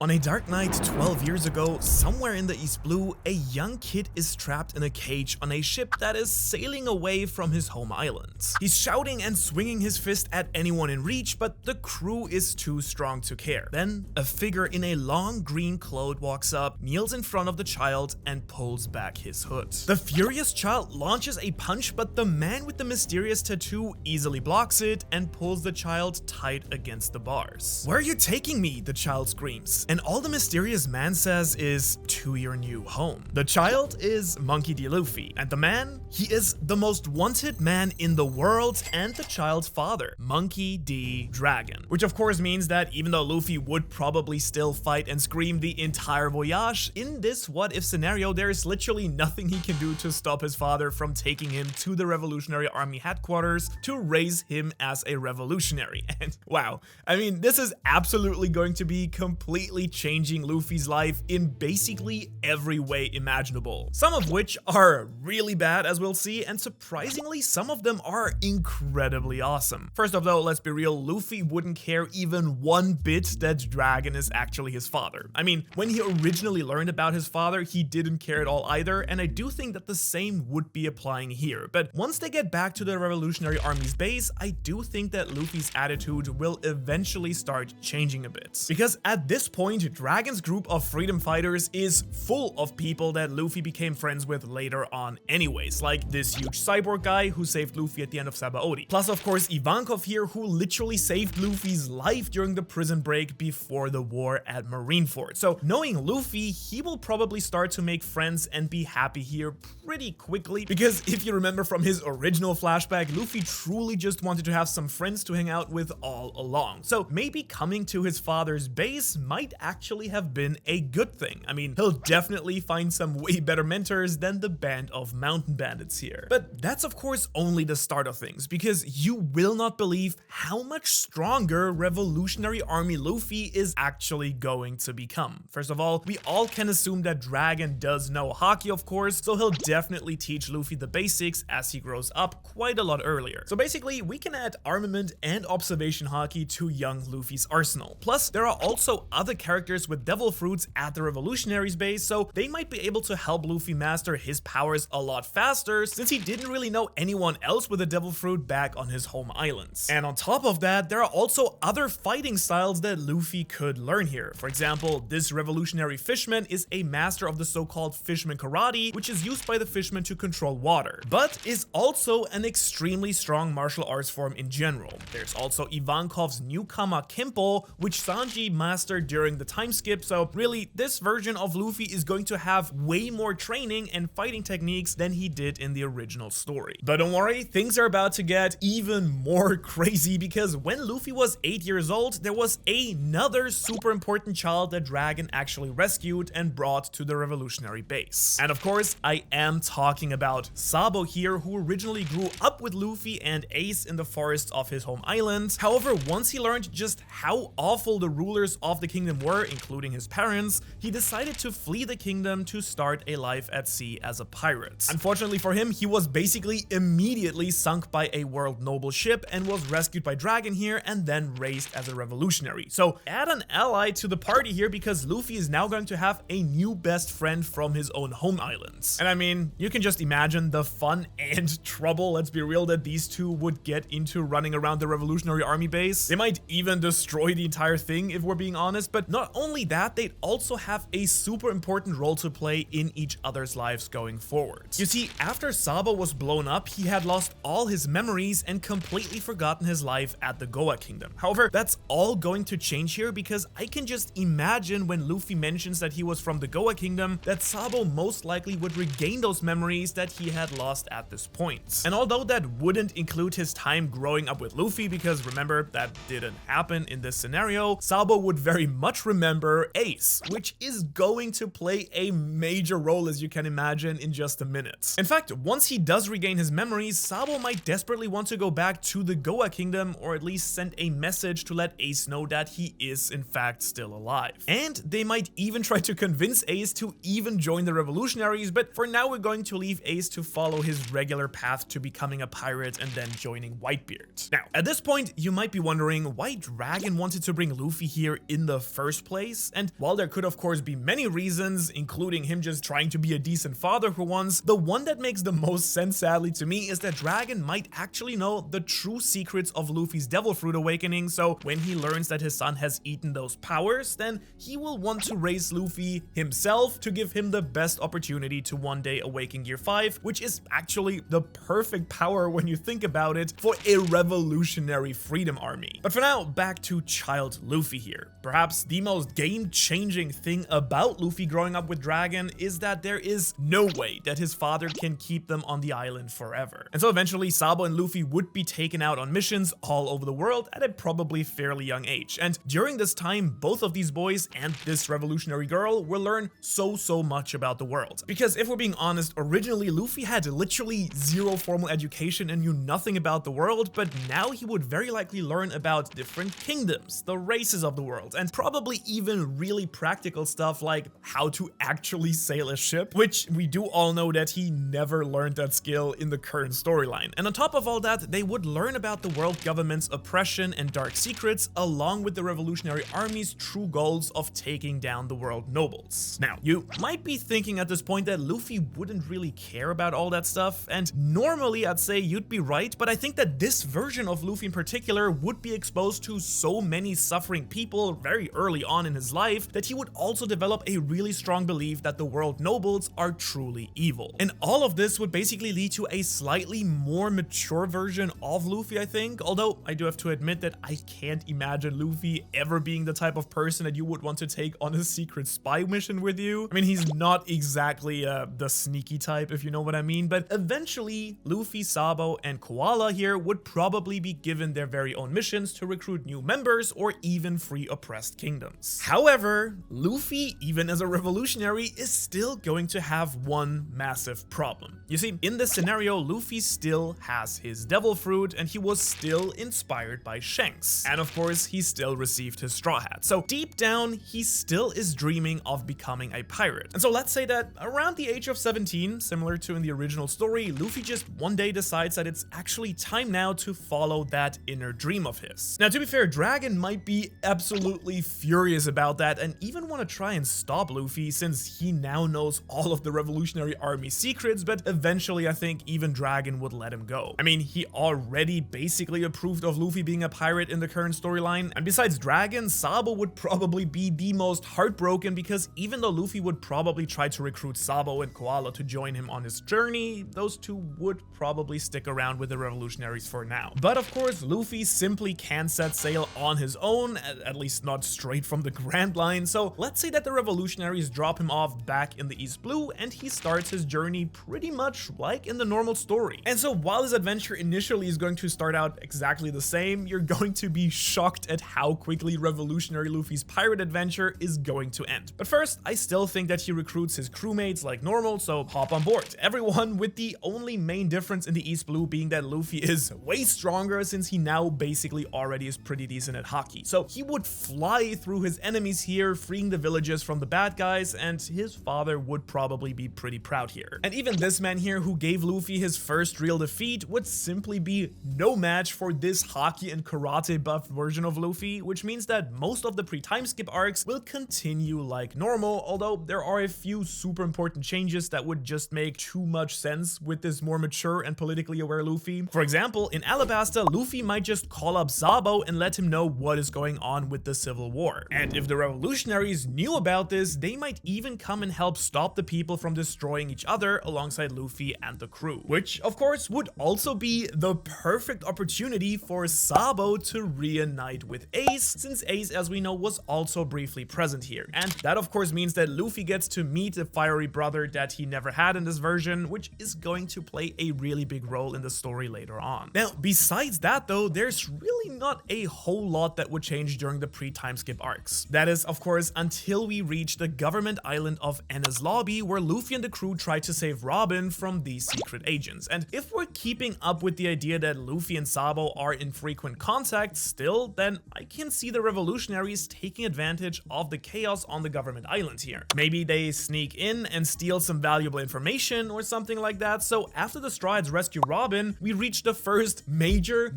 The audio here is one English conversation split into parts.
On a dark night 12 years ago, somewhere in the East Blue, a young kid is trapped in a cage on a ship that is sailing away from his home island. He's shouting and swinging his fist at anyone in reach, but the crew is too strong to care. Then, a figure in a long green cloak walks up, kneels in front of the child, and pulls back his hood. The furious child launches a punch, but the man with the mysterious tattoo easily blocks it and pulls the child tight against the bars. "Where are you taking me?" the child screams. And all the mysterious man says is, "To your new home." The child is Monkey D. Luffy, and the man, he is the most wanted man in the world and the child's father, Monkey D. Dragon. Which of course means that even though Luffy would probably still fight and scream the entire voyage, in this what-if scenario there is literally nothing he can do to stop his father from taking him to the Revolutionary Army headquarters to raise him as a revolutionary. And wow, I mean, this is absolutely going to be completely changing Luffy's life in basically every way imaginable. Some of which are really bad, as we'll see, and surprisingly some of them are incredibly awesome. First off though, let's be real, Luffy wouldn't care even one bit that Dragon is actually his father. I mean, when he originally learned about his father, he didn't care at all either, and I do think that the same would be applying here. But once they get back to the Revolutionary Army's base, I do think that Luffy's attitude will eventually start changing a bit. Because at this point, Dragon's group of freedom fighters is full of people that Luffy became friends with later on anyways, like this huge cyborg guy who saved Luffy at the end of Sabaody. Plus of course Ivankov here, who literally saved Luffy's life during the prison break before the war at Marineford. So knowing Luffy, he will probably start to make friends and be happy here pretty quickly, because if you remember from his original flashback, Luffy truly just wanted to have some friends to hang out with all along. So maybe coming to his father's base might actually have been a good thing. I mean, he'll definitely find some way better mentors than the band of mountain bandits here. But that's of course only the start of things, because you will not believe how much stronger Revolutionary Army Luffy is actually going to become. First of all, we all can assume that Dragon does know Haki, of course, so he'll definitely teach Luffy the basics as he grows up quite a lot earlier. So basically, we can add armament and observation Haki to young Luffy's arsenal. Plus, there are also other characters with devil fruits at the Revolutionaries base, so they might be able to help Luffy master his powers a lot faster, since he didn't really know anyone else with a devil fruit back on his home islands. And on top of that, there are also other fighting styles that Luffy could learn here. For example, this revolutionary fishman is a master of the so-called fishman karate, which is used by the fishmen to control water, but is also an extremely strong martial arts form in general. There's also Ivankov's newcomer Kimpo, which Sanji mastered during the time skip, so really this version of Luffy is going to have way more training and fighting techniques than he did in the original story. But don't worry, things are about to get even more crazy, because when Luffy was 8 years old, there was another super important child that Dragon actually rescued and brought to the revolutionary base. And of course, I am talking about Sabo here, who originally grew up with Luffy and Ace in the forests of his home island. However, once he learned just how awful the rulers of the kingdom were, including his parents, he decided to flee the kingdom to start a life at sea as a pirate. Unfortunately for him, he was basically immediately sunk by a world noble ship and was rescued by Dragon here and then raised as a revolutionary. So add an ally to the party here, because Luffy is now going to have a new best friend from his own home islands. And I mean, you can just imagine the fun and trouble, let's be real, that these two would get into running around the Revolutionary Army base. They might even destroy the entire thing if we're being honest, but not only that, they'd also have a super important role to play in each other's lives going forward. You see, after Sabo was blown up, he had lost all his memories and completely forgotten his life at the Goa Kingdom. However, that's all going to change here, because I can just imagine when Luffy mentions that he was from the Goa Kingdom, that Sabo most likely would regain those memories that he had lost at this point. And although that wouldn't include his time growing up with Luffy, because remember, that didn't happen in this scenario, Sabo would very much remember Ace, which is going to play a major role, as you can imagine, in just a minute. In fact, once he does regain his memories, Sabo might desperately want to go back to the Goa Kingdom, or at least send a message to let Ace know that he is in fact still alive. And they might even try to convince Ace to even join the revolutionaries, but for now we're going to leave Ace to follow his regular path to becoming a pirate and then joining Whitebeard. Now, at this point, you might be wondering why Dragon wanted to bring Luffy here in the first first place. And while there could of course be many reasons, including him just trying to be a decent father for once, the one that makes the most sense sadly to me is that Dragon might actually know the true secrets of Luffy's Devil Fruit awakening, so when he learns that his son has eaten those powers, then he will want to raise Luffy himself to give him the best opportunity to one day awaken Gear 5, which is actually the perfect power when you think about it for a revolutionary freedom army. But for now, back to child Luffy here. Perhaps the most game-changing thing about Luffy growing up with Dragon is that there is no way that his father can keep them on the island forever. And so eventually Sabo and Luffy would be taken out on missions all over the world at a probably fairly young age. And during this time, both of these boys and this revolutionary girl will learn so much about the world. Because if we're being honest, originally Luffy had literally zero formal education and knew nothing about the world, but now he would very likely learn about different kingdoms, the races of the world, and probably even really practical stuff like how to actually sail a ship, which we do all know that he never learned that skill in the current storyline. And on top of all that, they would learn about the world government's oppression and dark secrets, along with the Revolutionary Army's true goals of taking down the world nobles. Now, you might be thinking at this point that Luffy wouldn't really care about all that stuff, and normally I'd say you'd be right, but I think that this version of Luffy in particular would be exposed to so many suffering people very early on in his life that he would also develop a really strong belief that the world nobles are truly evil. And all of this would basically lead to a slightly more mature version of Luffy, I think, although I do have to admit that I can't imagine Luffy ever being the type of person that you would want to take on a secret spy mission with you. I mean, he's not exactly the sneaky type, if you know what I mean, but eventually Luffy, Sabo, and Koala here would probably be given their very own missions to recruit new members or even free oppressed kingdoms. However, Luffy, even as a revolutionary, is still going to have one massive problem. You see, in this scenario, Luffy still has his Devil Fruit and he was still inspired by Shanks. And of course, he still received his Straw Hat. So deep down, he still is dreaming of becoming a pirate. And so let's say that around the age of 17, similar to in the original story, Luffy just one day decides that it's actually time now to follow that inner dream of his. Now, to be fair, Dragon might be absolutely furious about that and even want to try and stop Luffy since he now knows all of the Revolutionary Army secrets, but eventually I think even Dragon would let him go. I mean, he already basically approved of Luffy being a pirate in the current storyline, and besides Dragon, Sabo would probably be the most heartbroken because even though Luffy would probably try to recruit Sabo and Koala to join him on his journey, those two would probably stick around with the revolutionaries for now. But of course, Luffy simply can't set sail on his own, at least not straight from the Grand Line, so let's say that the revolutionaries drop him off back in the East Blue and he starts his journey pretty much like in the normal story. And so while his adventure initially is going to start out exactly the same, you're going to be shocked at how quickly revolutionary Luffy's pirate adventure is going to end. But first, I still think that he recruits his crewmates like normal, so hop on board. Everyone, with the only main difference in the East Blue being that Luffy is way stronger since he now basically already is pretty decent at hockey. So he would fly through his enemies here, freeing the villages from the bad guys, and his father would probably be pretty proud here. And even this man here who gave Luffy his first real defeat would simply be no match for this hockey and karate buff version of Luffy, which means that most of the pre-time skip arcs will continue like normal, although there are a few super important changes that would just make too much sense with this more mature and politically aware Luffy. For example, in Alabasta, Luffy might just call up Sabo and let him know what is going on with the Civil War. And if the revolutionaries knew about this, they might even come and help stop the people from destroying each other alongside Luffy and the crew, which of course would also be the perfect opportunity for Sabo to reunite with Ace, since Ace, as we know, was also briefly present here. And that of course means that Luffy gets to meet the fiery brother that he never had in this version, which is going to play a really big role in the story later on. Now, besides that though, there's really not a whole lot that would change during the pre-time skip arcs. That is, of course, until we reach the government island of Enies Lobby, where Luffy and the crew try to save Robin from these secret agents. And if we're keeping up with the idea that Luffy and Sabo are in frequent contact still, then I can see the revolutionaries taking advantage of the chaos on the government island here. Maybe they sneak in and steal some valuable information or something like that. So after the Straw Hats rescue Robin, we reach the first major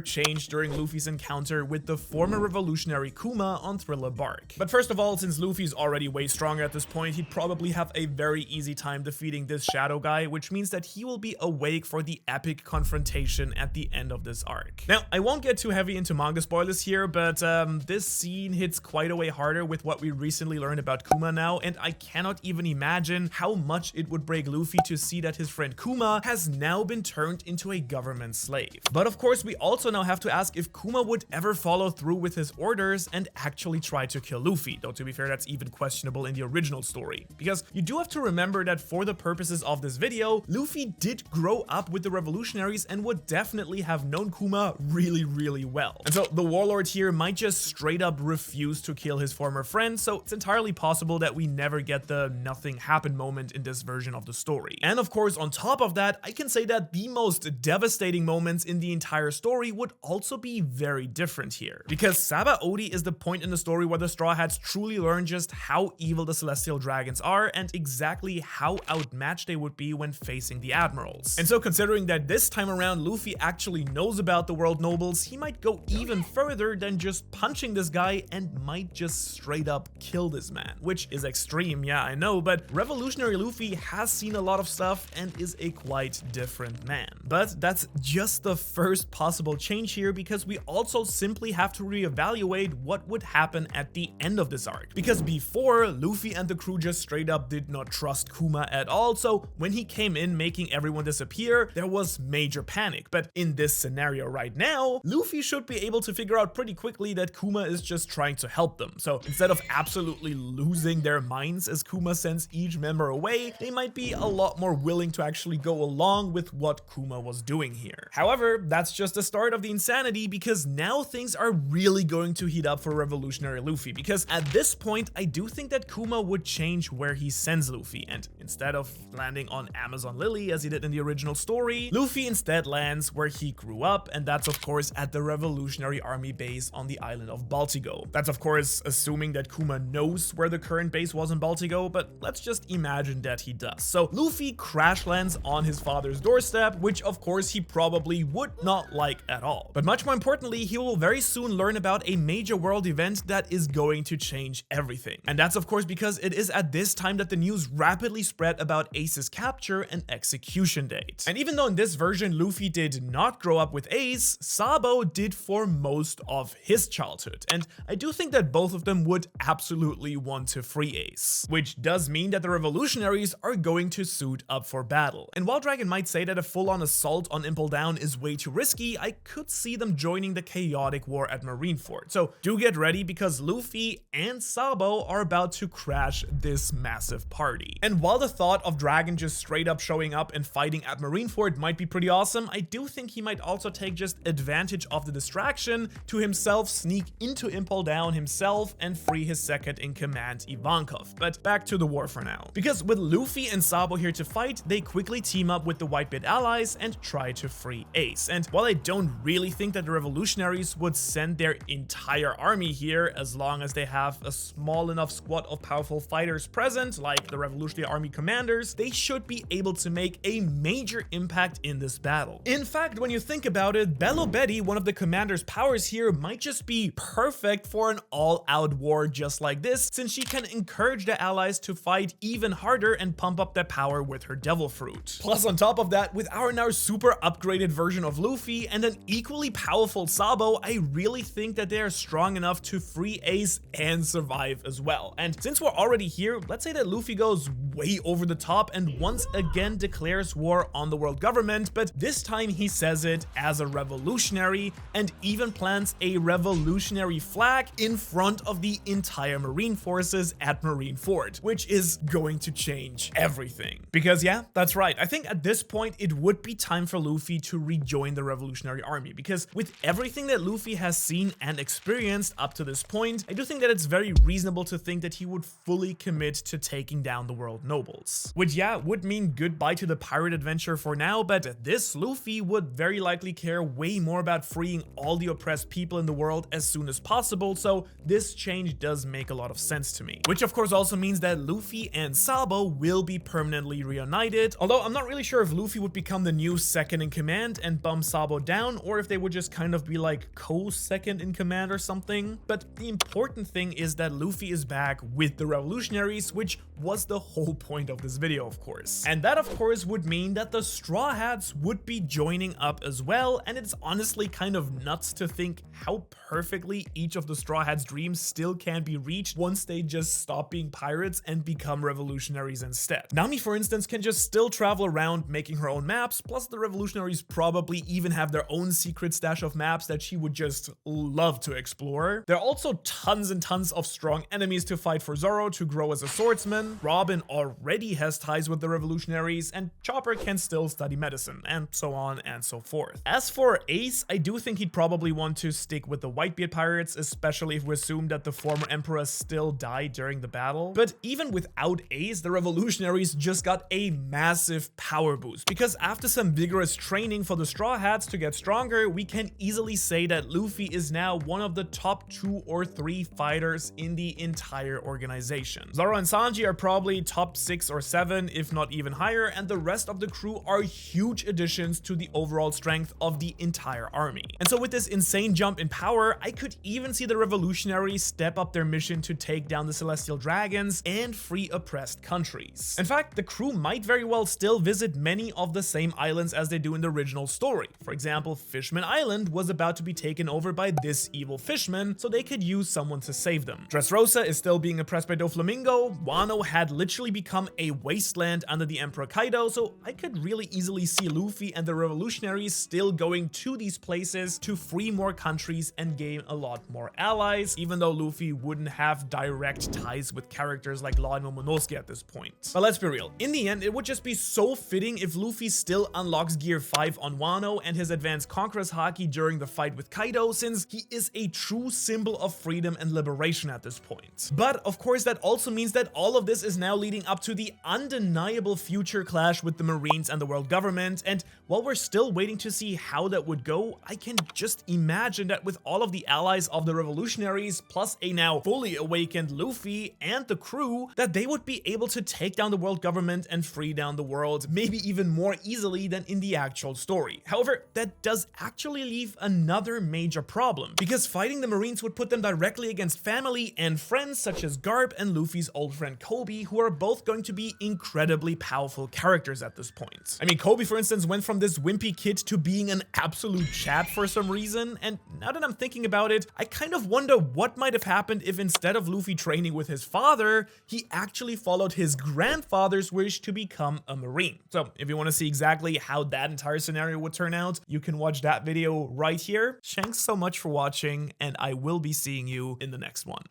change during Luffy's encounter with the former revolutionary Kuma on Thriller Bark. But first of all, since Luffy's already way stronger at this point, he'd probably have a very easy time defeating this shadow guy, which means that he will be awake for the epic confrontation at the end of this arc. Now, I won't get too heavy into manga spoilers here, but this scene hits quite a way harder with what we recently learned about Kuma now, and I cannot even imagine how much it would break Luffy to see that his friend Kuma has now been turned into a government slave. But of course, we also now have to ask if Kuma would ever follow through with his orders and actually try to kill Luffy, though to be fair, that's even questionable in the original story. Because you do have to remember that for the purposes of this video, Luffy did grow up with the revolutionaries and would definitely have known Kuma really well. And so the warlord here might just straight up refuse to kill his former friend, so it's entirely possible that we never get the nothing happened moment in this version of the story. And of course, on top of that, I can say that the most devastating moments in the entire story would also be very different here. Because Sabaody is the point in the story where the Straw Hats truly learn just how evil the Celestial Dragons are and exactly how outmatched they would be when facing the Admirals. And so considering that this time around Luffy actually knows about the World Nobles, he might go even further than just punching this guy and might just straight up kill this man, which is extreme, yeah, I know, but Revolutionary Luffy has seen a lot of stuff and is a quite different man. But that's just the first possible change here, because we also simply have to reevaluate what would happen at the end of this arc. Because before, Luffy and the crew just straight up did not trust Kuma at all, so when he came in making everyone disappear, there was major panic. But in this scenario right now, Luffy should be able to figure out pretty quickly that Kuma is just trying to help them. So instead of absolutely losing their minds as Kuma sends each member away, they might be a lot more willing to actually go along with what Kuma was doing here. However, that's just the start of the insanity, because now things are really going to heat up for Revolutionary Luffy, because at this point, I do think that Kuma would change where he sends Luffy, and instead of landing on Amazon Lily as he did in the original story, Luffy instead lands where he grew up, and that's of course at the Revolutionary Army base on the island of Baltigo. That's of course assuming that Kuma knows where the current base was in Baltigo, but let's just imagine that he does. So Luffy crash lands on his father's doorstep, which of course he probably would not like at all. But much more importantly, he will very soon learn about a major world event that is going to change everything. And that's of course because it is at this time that the news rapidly spread about Ace's capture and execution date. And even though in this version Luffy did not grow up with Ace, Sabo did for most of his childhood. And I do think that both of them would absolutely want to free Ace, which does mean that the revolutionaries are going to suit up for battle. And while Dragon might say that a full-on assault on Impel Down is way too risky, I could see them joining the chaotic war at Marineford. So do get ready, because Luffy and Sabo are about to crash this massive party. And while the thought of Dragon just straight up showing up and fighting at Marineford might be pretty awesome, I do think he might also take just advantage of the distraction to himself sneak into Impel Down himself and free his second in command, Ivankov. But back to the war for now. Because with Luffy and Sabo here to fight, they quickly team up with the Whitebeard allies and try to free Ace. And while I don't really think that the revolutionaries would send their entire army here, as long as they have a small enough squad of powerful fighters present, like the Revolutionary Army commanders, they should be able to make a major impact in this battle. In fact, when you think about it, Bello Betty, one of the commander's powers here, might just be perfect for an all-out war just like this, since she can encourage the allies to fight even harder and pump up their power with her devil fruit. Plus, on top of that, with our now super upgraded version of Luffy and an equally powerful Sabo, I really think that they are strong enough to free Ace and survive as well. And since we're already here, let's say that Luffy goes way over the top and once again declares war on the world government, but this time he says it as a revolutionary and even plants a revolutionary flag in front of the entire Marine forces at Marineford, which is going to change everything. Because yeah, that's right. I think at this point it would be time for Luffy to rejoin the Revolutionary Army, because with everything that Luffy has seen and experienced up to this point, I do think that it's very reasonable to think that he would fully commit to taking down the world nobles. Which yeah, would mean goodbye to the pirate adventure for now, but this Luffy would very likely care way more about freeing all the oppressed people in the world as soon as possible, so this change does make a lot of sense to me. Which of course also means that Luffy and Sabo will be permanently reunited, although I'm not really sure if Luffy would become the new second in command and bump Sabo down, or if they would just kind of be like co-second in command or something. But but the important thing is that Luffy is back with the revolutionaries, which was the whole point of this video, of course. And that, of course, would mean that the Straw Hats would be joining up as well, and it's honestly kind of nuts to think how perfectly each of the Straw Hats' dreams still can be reached once they just stop being pirates and become revolutionaries instead. Nami, for instance, can just still travel around making her own maps, plus the revolutionaries probably even have their own secret stash of maps that she would just love to explore. There are also tons and tons of strong enemies to fight for Zoro to grow as a swordsman. Robin already has ties with the revolutionaries, and Chopper can still study medicine, and so on and so forth. As for Ace, I do think he'd probably want to stick with the Whitebeard pirates, especially if we assume that the former emperor still died during the battle. But even without Ace, the revolutionaries just got a massive power boost, because after some vigorous training for the Straw Hats to get stronger, we can easily say that Luffy is now one of the top 2 or 3 fighters in the entire organization. Zoro and Sanji are probably top 6 or 7, if not even higher, and the rest of the crew are huge additions to the overall strength of the entire army. And so with this insane jump in power, I could even see the revolutionaries step up their mission to take down the Celestial Dragons and free oppressed countries. In fact, the crew might very well still visit many of the same islands as they do in the original story. For example, Fishman Island was about to be taken over by this evil fishman, so they could use someone to save them. Dressrosa is still being oppressed by Doflamingo. Wano had literally become a wasteland under the Emperor Kaido, so I could really easily see Luffy and the revolutionaries still going to these places to free more countries and gain a lot more allies, even though Luffy wouldn't have direct ties with characters like Law and Momonosuke at this point. But let's be real, in the end, it would just be so fitting if Luffy still unlocks Gear 5 on Wano and his advanced Conqueror's Haki during the fight with Kaido, since he is a true symbol of freedom and liberation at this point. But of course, that also means that all of this is now leading up to the undeniable future clash with the Marines and the world government, and while we're still waiting to see how that would go, I can just imagine that with all of the allies of the revolutionaries, plus a now fully awakened Luffy and the crew, that they would be able to take down the world government and free down the world, maybe even more easily than in the actual story. However, that does actually leave another major problem, because fighting the Marines would put them directly against family and friends such as Garp and Luffy's old friend Kobe, who are both going to be incredibly powerful characters at this point. I mean, Kobe, for instance, went from this wimpy kid to being an absolute chat for some reason, and now that I'm thinking about it, I kind of wonder what might have happened if instead of Luffy training with his father, he actually followed his grandfather's wish to become a Marine. So if you want to see exactly how that entire scenario would turn out, you can watch that video right here. Thanks so much for watching, and I will be seeing you in the next one.